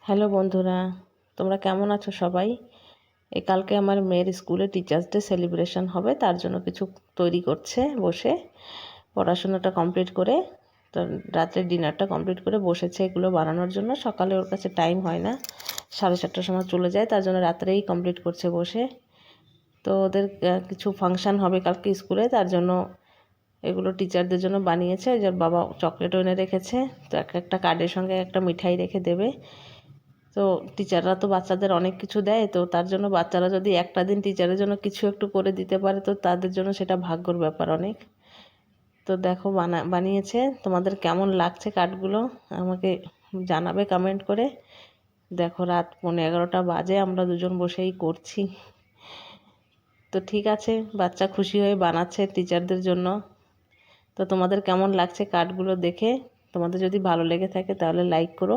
Hello বন্ধুরা, তোমরা কেমন আছো সবাই? কালকে আমার মেয়ের স্কুলে টিচার্স ডে সেলিব্রেশন হবে, তার জন্য কিছু তৈরি করছে বসে। পড়াশোনাটা কমপ্লিট করে, তো রাতের ডিনারটা কমপ্লিট করে বসেছে এগুলো বানানোর জন্য। সকালে ওর কাছে টাইম হয় না, 7:30টার সময় চলে যায়, তার জন্য রাত্রেই কমপ্লিট করছে বসে। তো ওদের কিছু ফাংশান হবে কালকে স্কুলে, তার জন্য এগুলো টিচারদের জন্য বানিয়েছে। ওই যে বাবা চকলেটও এনে রেখেছে, তো একটা কার্ডের সঙ্গে একটা মিঠাই রেখে দেবে। তো টিচাররা তো বাচ্চাদের অনেক কিছু দেয়, তো তার জন্য বাচ্চারা যদি একটা দিন টিচারের জন্য কিছু একটু করে দিতে পারে, তো তাদের জন্য সেটা ভাগ্যর ব্যাপার অনেক। তো দেখো বানিয়েছে। তোমাদের কেমন লাগছে কার্ডগুলো আমাকে জানাবে কমেন্ট করে। দেখো রাত 11:15 বাজে, আমরা দুজন বসেই করছি। তো ঠিক আছে, বাচ্চা খুশি হয়ে বানাচ্ছে টিচারদের জন্য। তো তোমাদের কেমন লাগছে কার্ডগুলো দেখে? তোমাদের যদি ভালো লেগে থাকে তাহলে লাইক করো,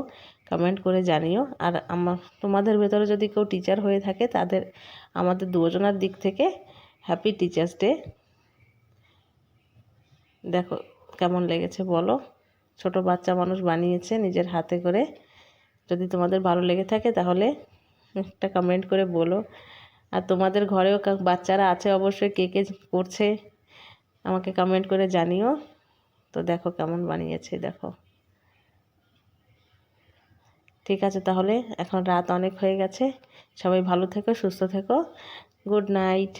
কমেন্ট করে জানিও। আর তোমাদের ভেতরে যদি কেউ টিচার হয়ে থাকে, তাদের আমাদের দুজনের দিক থেকে হ্যাপি টিচার্স ডে। দেখো কেমন লেগেছে বলো। ছোট বাচ্চা মানুষ বানিয়েছে নিজের হাতে করে। যদি তোমাদের ভালো লেগে থাকে তাহলে একটা কমেন্ট করে বলো। আর তোমাদের ঘরেও বাচ্চারা আছে অবশ্যই, কে কে করছে আমাকে কমেন্ট করে জানিও। তো দেখো কেমন বানিয়েছে, দেখো। ঠিক আছে, তাহলে এখন রাত অনেক হয়ে গেছে। সবাই ভালো থেকো, সুস্থ থেকো। Good night.